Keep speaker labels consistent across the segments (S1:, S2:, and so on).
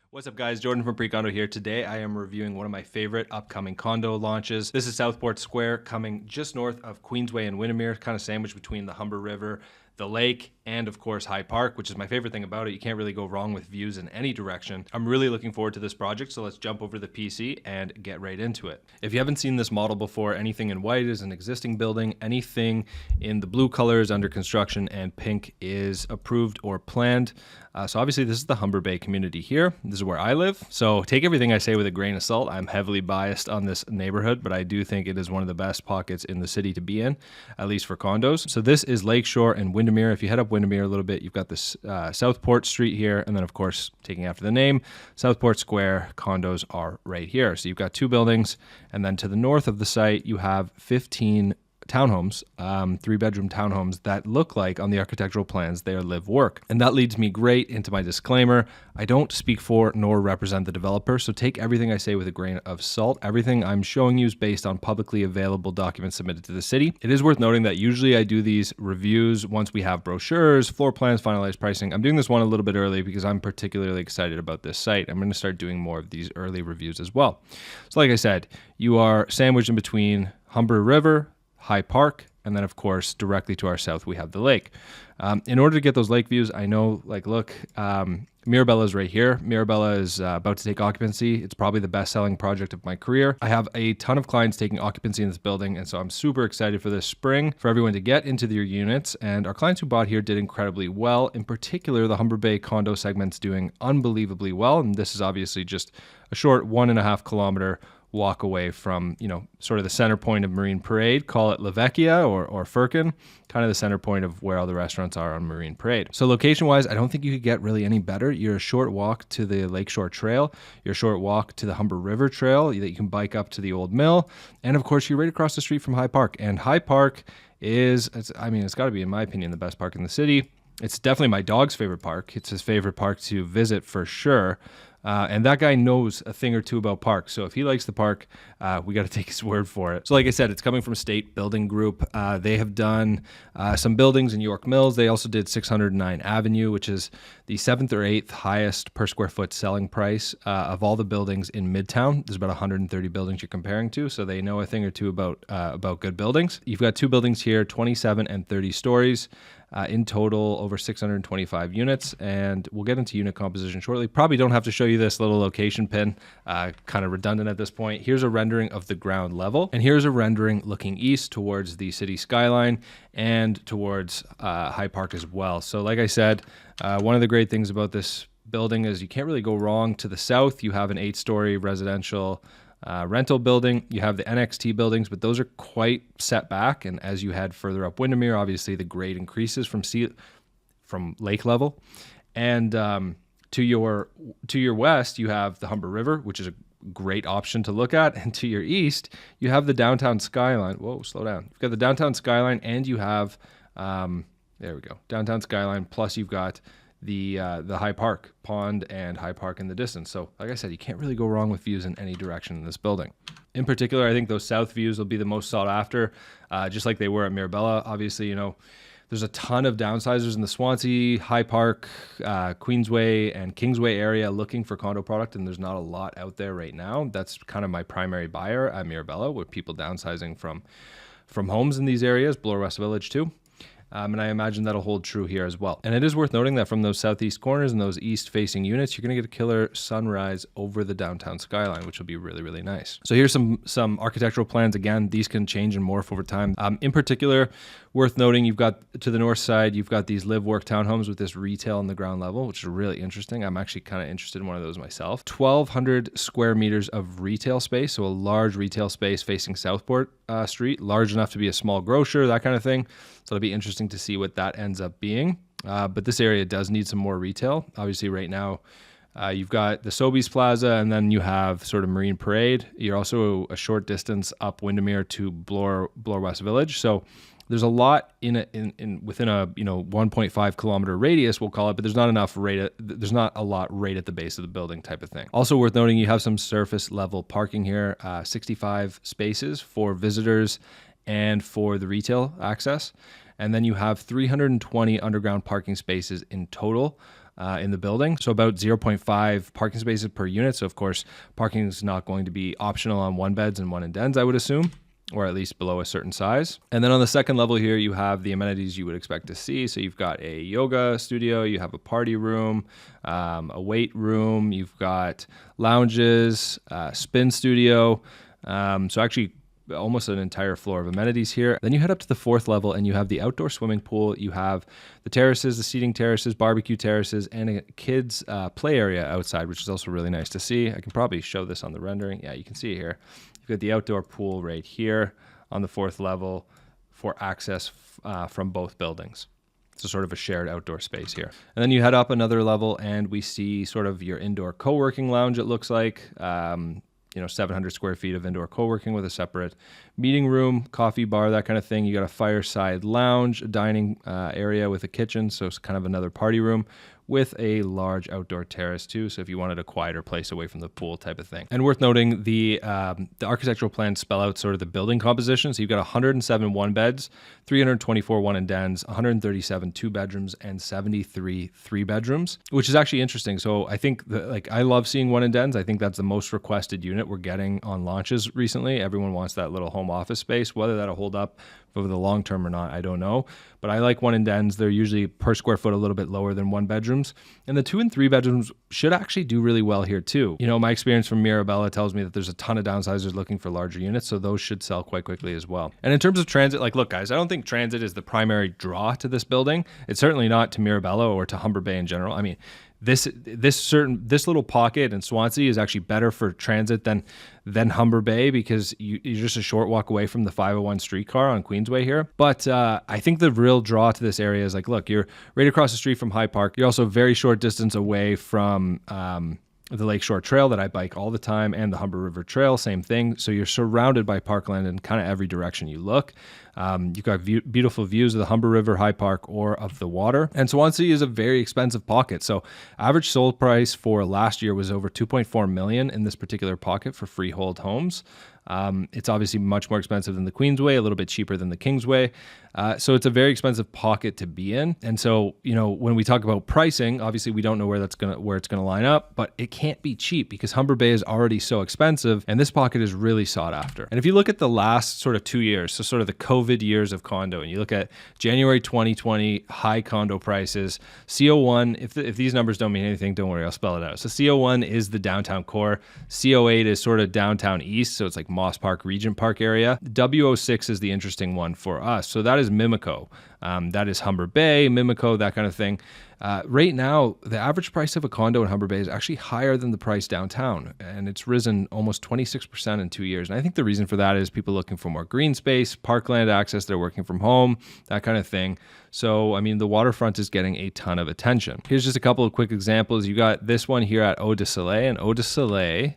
S1: What's up, guys? Jordan from Condo here. Today I am reviewing one of my favorite upcoming condo launches. This is Southport Square, coming just north of Queensway and Windermere, kind of sandwiched between the Humber River, the lake, and of course High Park, which is my favorite thing about it. You can't really go wrong with views in any direction. I'm really looking forward to this project, so let's jump over to the PC and get right into it. If you haven't seen this model before, anything in white is an existing building, anything in the blue color is under construction, and pink is approved or planned. So obviously this is the Humber Bay community here. This is where I live. So take everything I say with a grain of salt. I'm heavily biased on this neighborhood, but I do think it is one of the best pockets in the city to be in, at least for condos. So this is Lakeshore and Windermere. If you head up Windermere a little bit, you've got this Southport Street here. And then of course, taking after the name, Southport Square condos are right here. So you've got two buildings. And then to the north of the site, you have 15 townhomes, 3-bedroom townhomes that look like on the architectural plans they are live work. And that leads me great into my disclaimer. I don't speak for nor represent the developer, so take everything I say with a grain of salt. Everything I'm showing you is based on publicly available documents submitted to the city. It is worth noting that usually I do these reviews once we have brochures, floor plans, finalized pricing. I'm doing this one a little bit early because I'm particularly excited about this site. I'm going to start doing more of these early reviews as well. So like I said, you are sandwiched in between Humber River, High Park, and then of course directly to our south we have the lake. In order to get those lake views, I know, like, look, Mirabella is right here. Mirabella is about to take occupancy. It's probably the best-selling project of my career. I have a ton of clients taking occupancy in this building, and so I'm super excited for this spring for everyone to get into their units. And our clients who bought here did incredibly well. In particular, the Humber Bay condo segment's doing unbelievably well, and this is obviously just a short 1.5 kilometer walk away from, sort of the center point of Marine Parade. Call it La Vecchia or Firkin, kind of the center point of where all the restaurants are on Marine Parade. So location-wise, I don't think you could get really any better. You're a short walk to the Lakeshore Trail. You're a short walk to the Humber River Trail that you can bike up to the Old Mill. And of course, you're right across the street from High Park. And High Park it's got to be, in my opinion, the best park in the city. It's definitely my dog's favorite park. It's his favorite park to visit for sure. And that guy knows a thing or two about parks. So if he likes the park, we got to take his word for it. So like I said, it's coming from State Building Group. They have done some buildings in York Mills. They also did 609 Avenue, which is the 7th or 8th highest per square foot selling price of all the buildings in Midtown. There's about 130 buildings you're comparing to, so they know a thing or two about good buildings. You've got two buildings here, 27 and 30 stories. In total, over 625 units, and we'll get into unit composition shortly. Probably don't have to show you this little location pin, kind of redundant at this point. Here's a rendering of the ground level, and here's a rendering looking east towards the city skyline and towards High Park as well. So like I said, one of the great things about this building is you can't really go wrong. To the south, you have an 8-story residential rental building. You have the NXT buildings, but those are quite set back. And as you head further up Windermere, obviously the grade increases from lake level. And to your west, you have the Humber River, which is a great option to look at. And to your east, you have the downtown skyline. Whoa, slow down. You've got the downtown skyline, and you have there we go, downtown skyline. Plus, you've got the High Park pond and High Park in the distance. So like I said, you can't really go wrong with views in any direction in this building. In particular, I think those south views will be the most sought after, just like they were at Mirabella. Obviously, there's a ton of downsizers in the Swansea, High Park, Queensway, and Kingsway area looking for condo product, and there's not a lot out there right now. That's kind of my primary buyer at Mirabella, with people downsizing from homes in these areas, Bloor West Village too. And I imagine that'll hold true here as well. And it is worth noting that from those southeast corners and those east-facing units, you're going to get a killer sunrise over the downtown skyline, which will be really, really nice. So here's some architectural plans. Again, these can change and morph over time. In particular, worth noting, you've got to the north side, you've got these live-work townhomes with this retail on the ground level, which is really interesting. I'm actually kind of interested in one of those myself. 1,200 square meters of retail space, so a large retail space facing Southport Street, large enough to be a small grocer, that kind of thing. So it'll be interesting to see what that ends up being. But this area does need some more retail. Obviously, right now, you've got the Sobeys Plaza, and then you have sort of Marine Parade. You're also a short distance up Windermere to Bloor West Village. So there's a lot within a 1.5 kilometer radius, we'll call it, but there's not a lot right at the base of the building type of thing. Also worth noting, you have some surface level parking here, 65 spaces for visitors and for the retail access. And then you have 320 underground parking spaces in total. in the building. So about 0.5 parking spaces per unit. So of course, parking is not going to be optional on one beds and one in dens, I would assume, or at least below a certain size. And then on the second level here, you have the amenities you would expect to see. So you've got a yoga studio, you have a party room, a weight room, you've got lounges, spin studio. So actually almost an entire floor of amenities here. Then you head up to the fourth level and you have the outdoor swimming pool. You have the terraces, the seating terraces, barbecue terraces, and a kids play area outside, which is also really nice to see. I can probably show this on the rendering. Yeah, you can see it here. You've got the outdoor pool right here on the fourth level for access from both buildings. So sort of a shared outdoor space here. And then you head up another level and we see sort of your indoor co-working lounge, it looks like. 700 square feet of indoor co-working with a separate meeting room, coffee bar, that kind of thing. You got a fireside lounge, a dining area with a kitchen, so it's kind of another party room with a large outdoor terrace too. So if you wanted a quieter place away from the pool type of thing. And worth noting, the architectural plans spell out sort of the building composition. So you've got 107 one beds, 324 one and dens, 137 two bedrooms, and 73 three bedrooms, which is actually interesting. So I think I love seeing one and dens. I think that's the most requested unit we're getting on launches recently. Everyone wants that little home office space. Whether that'll hold up over the long term or not, I don't know. But I like one and dens. They're usually per square foot a little bit lower than one bedrooms. And the 2 and 3 bedrooms should actually do really well here too. My experience from Mirabella tells me that there's a ton of downsizers looking for larger units, so those should sell quite quickly as well. And in terms of transit, look guys, I don't think transit is the primary draw to this building. It's certainly not to Mirabella or to Humber Bay in general. I mean, this little pocket in Swansea is actually better for transit than Humber Bay because you're just a short walk away from the 501 streetcar on Queensway here. But I think the real draw to this area is look, you're right across the street from High Park. You're also a very short distance away from the Lakeshore Trail that I bike all the time and the Humber River Trail, same thing. So you're surrounded by parkland in kind of every direction you look. You've got beautiful views of the Humber River, High Park, or of the water. And Swansea is a very expensive pocket. So average sold price for last year was over 2.4 million in this particular pocket for freehold homes. It's obviously much more expensive than the Queensway, a little bit cheaper than the Kingsway. So it's a very expensive pocket to be in. And so, when we talk about pricing, obviously we don't know where it's going to line up, but it can't be cheap because Humber Bay is already so expensive and this pocket is really sought after. And if you look at the last sort of 2 years, so sort of the COVID years of condo, and you look at January 2020 high condo prices, CO1, if these numbers don't mean anything, don't worry, I'll spell it out. So CO1 is the downtown core. CO8 is sort of downtown east, so it's like Moss Park, Regent Park area. W06 is the interesting one for us. So that is Mimico. That is Humber Bay, Mimico, that kind of thing. Right now, the average price of a condo in Humber Bay is actually higher than the price downtown, and it's risen almost 26% in 2 years. And I think the reason for that is people looking for more green space, parkland access, they're working from home, that kind of thing. So, I mean, the waterfront is getting a ton of attention. Here's just a couple of quick examples. You got this one here at Eau de Soleil, and Eau de Soleil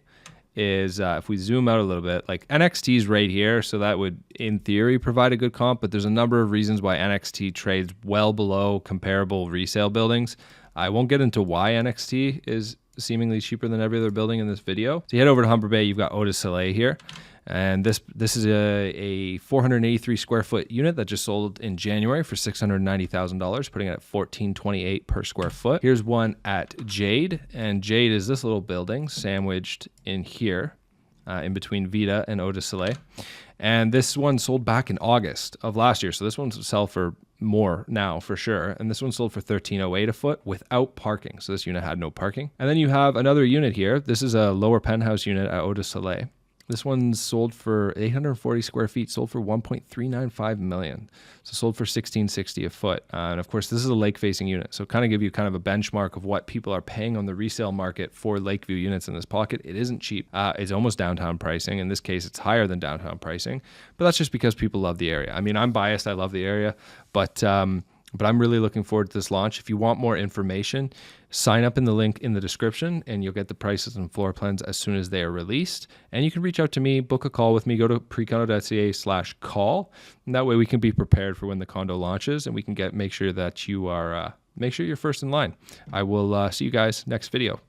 S1: is, if we zoom out a little bit, NXT is right here, so that would, in theory, provide a good comp, but there's a number of reasons why NXT trades well below comparable resale buildings. I won't get into why NXT is seemingly cheaper than every other building in this video. So you head over to Humber Bay, you've got Eau de Soleil here, and this is a 483 square foot unit that just sold in January for $690,000, putting it at $1,428 per square foot. Here's one at Jade, and Jade is this little building sandwiched in here, in between Vita and Eau de Soleil. And this one sold back in August of last year, so this one's sell for more now for sure. And this one sold for $1,308 a foot without parking. So this unit had no parking. And then you have another unit here. This is a lower penthouse unit at Eau de Soleil. This one's sold for 840 square feet, sold for $1.395 million. So sold for $1,660 a foot. And of course, this is a lake-facing unit. So kind of give you kind of a benchmark of what people are paying on the resale market for Lakeview units in this pocket. It isn't cheap. It's almost downtown pricing. In this case, it's higher than downtown pricing. But that's just because people love the area. I mean, I'm biased. I love the area. But I'm really looking forward to this launch. If you want more information, sign up in the link in the description and you'll get the prices and floor plans as soon as they are released. And you can reach out to me, book a call with me, go to precondo.ca/call. And that way we can be prepared for when the condo launches and we can make sure that you are, make sure you're first in line. I will see you guys next video.